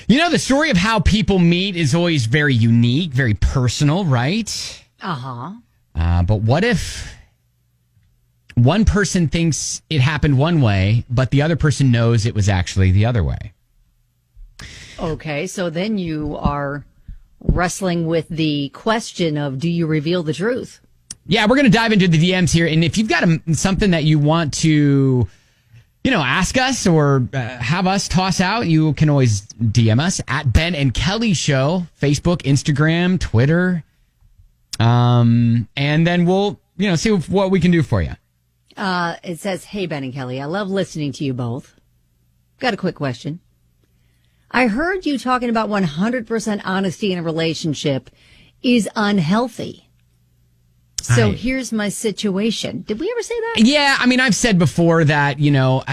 You know, the story of how people meet is always very unique, very personal, right? But what if one person thinks it happened one way, but the other person knows it was actually the other way? Okay, so then you are wrestling with the question of, do you reveal the truth? Yeah, we're going to dive into the DMs here. And if you've got something that you want to, ask us or have us toss out, you can always DM us at Ben and Kelly Show, Facebook, Instagram, Twitter. And then we'll, see what we can do for you. It says, hey, Ben and Kelly, I love listening to you both. Got a quick question. I heard you talking about 100% honesty in a relationship is unhealthy. So here's my situation. Did we ever say that? Yeah, I mean, I've said before that,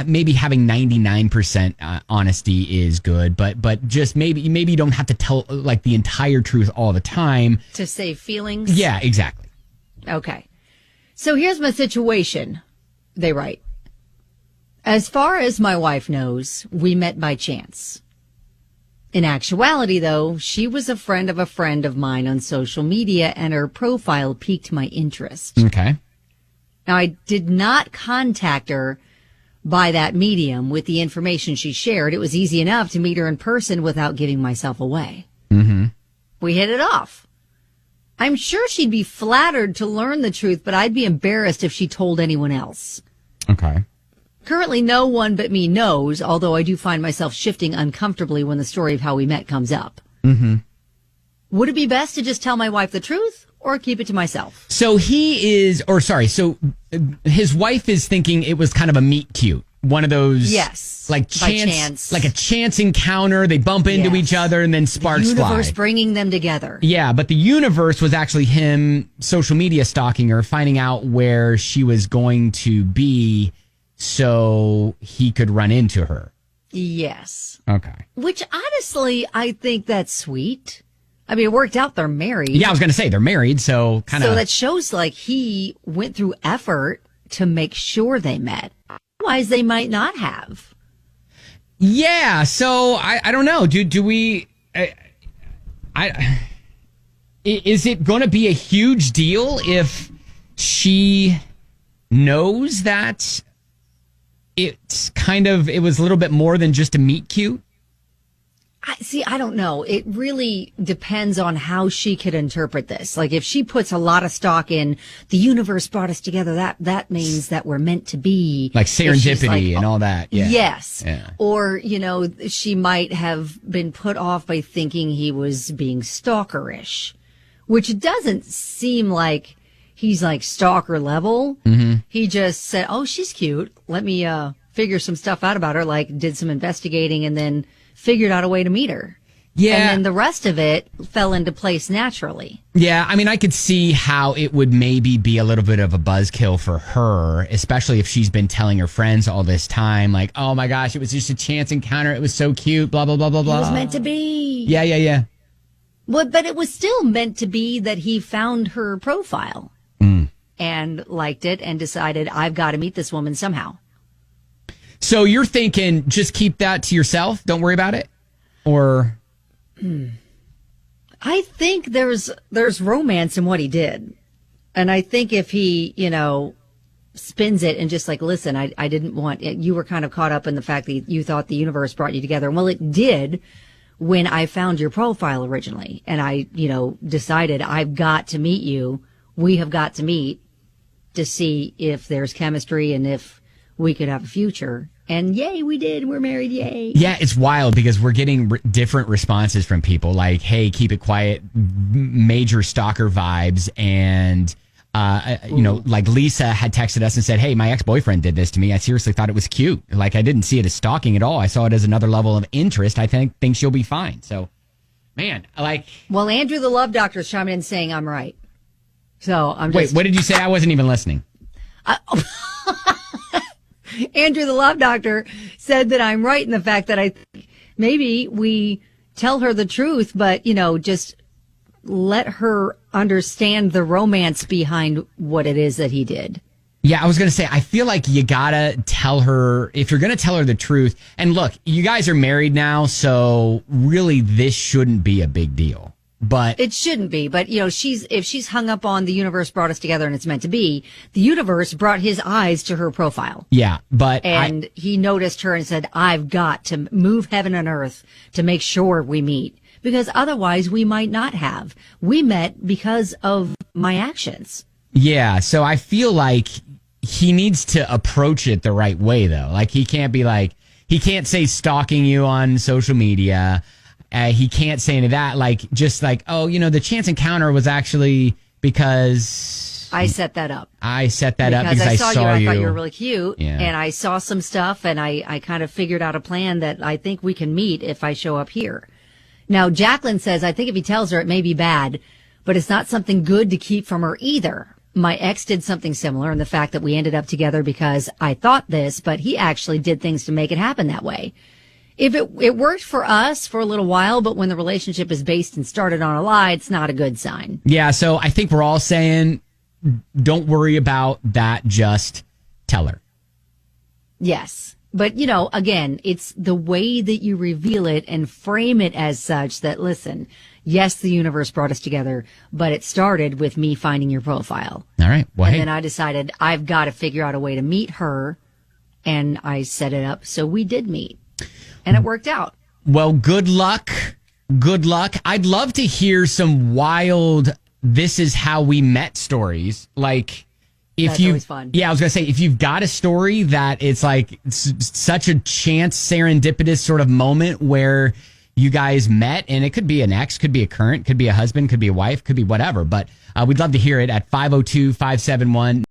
maybe having 99% honesty is good, but just maybe you don't have to tell like the entire truth all the time. To save feelings? Yeah, exactly. Okay. So here's my situation, they write. As far as my wife knows, we met by chance. In actuality, though, she was a friend of mine on social media, and her profile piqued my interest. Okay. Now, I did not contact her by that medium with the information she shared. It was easy enough to meet her in person without giving myself away. Mm-hmm. We hit it off. I'm sure she'd be flattered to learn the truth, but I'd be embarrassed if she told anyone else. Okay. Currently, no one but me knows, although I do find myself shifting uncomfortably when the story of how we met comes up. Mm-hmm. Would it be best to just tell my wife the truth or keep it to myself? So his wife is thinking it was kind of a meet cute. One of those, yes, like chance, like a chance encounter. They bump into each other and then sparks fly. The universe bringing them together. Yeah, but the universe was actually him social media stalking her, finding out where she was going to be so he could run into her. Yes. Okay. Which honestly, I think that's sweet. I mean, it worked out. They're married. Yeah, I was going to say they're married, so kind of. So that shows like he went through effort to make sure they met. Otherwise, they might not have. Yeah. So I don't know. Do we? Is it going to be a huge deal if she knows that it was a little bit more than just a meet cute? I don't know. It really depends on how she could interpret this. Like if she puts a lot of stock in the universe brought us together, that means that we're meant to be. Like serendipity and all that. Yeah. Yes. Yeah. Or, she might have been put off by thinking he was being stalkerish, which doesn't seem like he's like stalker level. Mm-hmm. He just said, oh, she's cute. Let me figure some stuff out about her, like did some investigating and then figured out a way to meet her. Yeah. And then the rest of it fell into place naturally. Yeah, I mean, I could see how it would maybe be a little bit of a buzzkill for her, especially if she's been telling her friends all this time, like, oh my gosh, it was just a chance encounter. It was so cute, blah, blah, blah, blah, blah. It was meant to be. Yeah. Well, but it was still meant to be that he found her profile and liked it and decided, I've got to meet this woman somehow. So you're thinking just keep that to yourself? Don't worry about it? Or... I think there's romance in what he did. And I think if he, spins it and just like, listen, I didn't want it. You were kind of caught up in the fact that you thought the universe brought you together. Well, it did when I found your profile originally. And I, decided I've got to meet you. We have got to meet to see if there's chemistry and if we could have a future. And yay, we did. We're married. Yay. Yeah, it's wild because we're getting different responses from people like, hey, keep it quiet, major stalker vibes. And, like Lisa had texted us and said, hey, my ex-boyfriend did this to me. I seriously thought it was cute. Like, I didn't see it as stalking at all. I saw it as another level of interest. I think she'll be fine. So, man, like. Well, Andrew, the love doctor, is chiming in saying I'm right. So I'm just. Wait, what did you say? I wasn't even listening. Andrew, the love doctor, said that I'm right in the fact that maybe we tell her the truth, but, just let her understand the romance behind what it is that he did. Yeah, I was going to say, I feel like you got to tell her, if you're going to tell her the truth. And look, you guys are married now, so really this shouldn't be a big deal. But it shouldn't be. But, if she's hung up on the universe brought us together and it's meant to be, the universe brought his eyes to her profile. Yeah, but And he noticed her and said, I've got to move heaven and earth to make sure we meet. Because otherwise we might not have. We met because of my actions. Yeah, so I feel like he needs to approach it the right way, though. Like, he can't say stalking you on social media. He can't say any of that. Like, just like, oh, the chance encounter was actually because I set that up. I set that up because I saw you. I thought you were really cute. Yeah. And I saw some stuff and I kind of figured out a plan that I think we can meet if I show up here. Now, Jacqueline says, I think if he tells her, it may be bad, but it's not something good to keep from her either. My ex did something similar, and the fact that we ended up together because I thought this, but he actually did things to make it happen that way. If it worked for us for a little while, but when the relationship is based and started on a lie, it's not a good sign. Yeah, so I think we're all saying, don't worry about that, just tell her. Yes. But, again, it's the way that you reveal it and frame it as such that, listen, yes, the universe brought us together, but it started with me finding your profile. All right. Well, and then I decided I've got to figure out a way to meet her, and I set it up so we did meet, and it worked out. Well, good luck. Good luck. I'd love to hear some wild, this is how we met stories. Like, if That's always fun. Yeah, I was going to say, if you've got a story that it's like such a chance, serendipitous sort of moment where you guys met, and it could be an ex, could be a current, could be a husband, could be a wife, could be whatever. But we'd love to hear it at 502-571.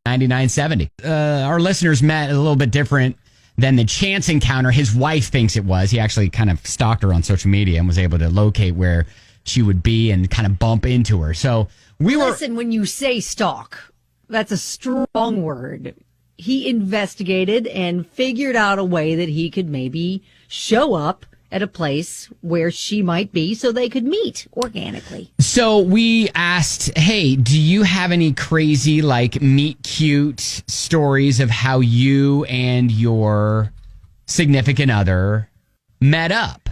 $99.70. Our listeners met a little bit different than the chance encounter his wife thinks it was. He actually kind of stalked her on social media and was able to locate where she would be and kind of bump into her. So Listen, when you say stalk, that's a strong word. He investigated and figured out a way that he could maybe show up at a place where she might be so they could meet organically. So we asked, hey, do you have any crazy, like, meet cute stories of how you and your significant other met up?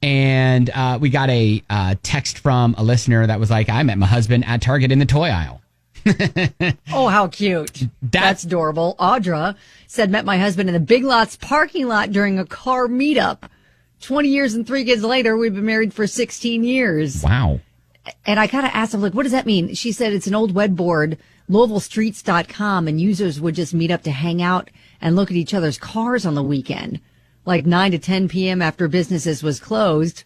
And we got a text from a listener that was like, I met my husband at Target in the toy aisle. Oh, how cute. That's adorable. Audra said, met my husband in the Big Lots parking lot during a car meetup. 20 years and 3 kids later, we've been married for 16 years. Wow. And I kind of asked him, like, what does that mean? She said it's an old web board, LouisvilleStreets.com, and users would just meet up to hang out and look at each other's cars on the weekend, like 9 to 10 p.m. after businesses was closed.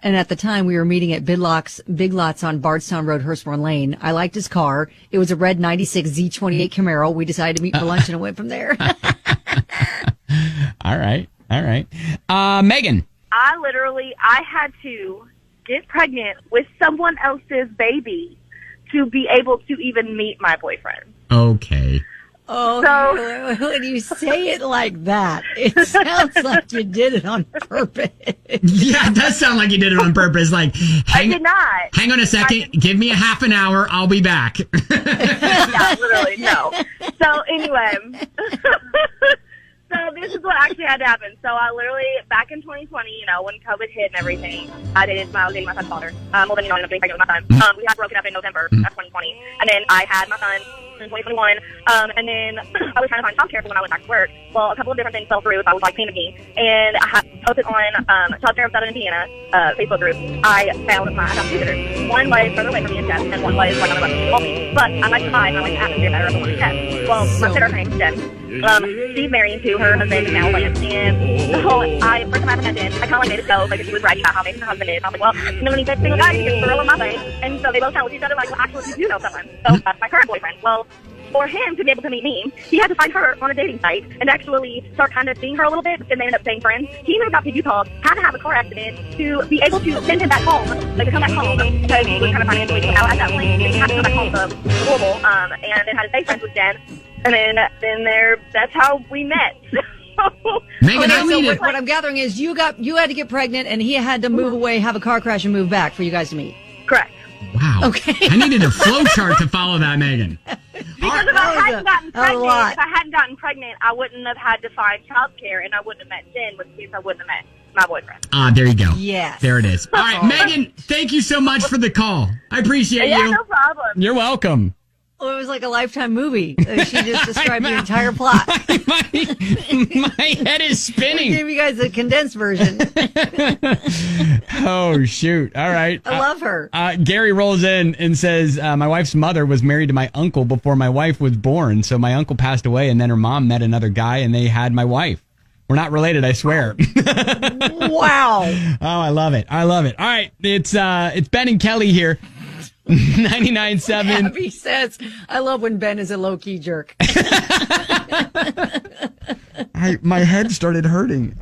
And at the time, we were meeting at Big Lots on Bardstown Road, Hurstbourne Lane. I liked his car. It was a red 96 Z28 Camaro. We decided to meet for lunch and went from there. All right. Megan. I had to get pregnant with someone else's baby to be able to even meet my boyfriend. Okay. Oh, so, when you say it like that, it sounds like you did it on purpose. Yeah, it does sound like you did it on purpose. Like, I did not. Hang on a second. Give me a half an hour. I'll be back. Yeah, literally, no. So anyway, so this is what actually had to happen. So I literally, back in 2020, when COVID hit and everything, I was dating my son's father. Well, then, I ended up getting pregnant with my son. We had broken up in November of 2020. And then I had my son in 2021. And then I was trying to find childcare for when I went back to work. Well, a couple of different things fell through. So I was like, came to me. And I posted on Childcare of Southern Indiana Facebook group. I found two visitors. One was further away from me in Jeff, and one was right on the left of me. But I like to hide, and I like the atmosphere better of the one in Jeff. Well, my sister, her name's Jen. She's married to her husband now, Lance, and so first time I ever met Jen, I come how I made it go. Like, she was bragging about how amazing her husband is. I was like, well, you know, when you get single guy, you get throw in my face. And so they both tell each other, like, well, actually, you do know someone. So that's my current boyfriend. Well, for him to be able to meet me, he had to find her on a dating site and actually start kind of seeing her a little bit, but then they ended up staying friends. He moved out to Utah, had to have a car accident to be able to send him back home, like to come back home, because he was kind of financially out at that point. He had to come back home to Louisville, and then had to stay friends with Jen. And then that's how we met. Megan, So what I'm gathering is you had to get pregnant, and he had to move away, have a car crash, and move back for you guys to meet. Correct. Wow. Okay. I needed a flow chart to follow that, Megan. Because if I hadn't gotten pregnant, I wouldn't have had to find childcare, and I wouldn't have met Jen, which means I wouldn't have met my boyfriend. There you go. Yes. There it is. All right, Megan, thank you so much for the call. I appreciate you. Yeah, no problem. You're welcome. Oh, it was like a Lifetime movie. She just described the entire plot. my head is We spinning. gave you guys a condensed version. Oh, shoot. All right. I love her. Gary rolls in and says, my wife's mother was married to my uncle before my wife was born. So my uncle passed away, and then her mom met another guy, and they had my wife. We're not related, I swear. Wow. Oh, I love it. I love it. All right. It's Ben and Kelly here. 99.7. Abby says, I love when Ben is a low-key jerk. My head started hurting.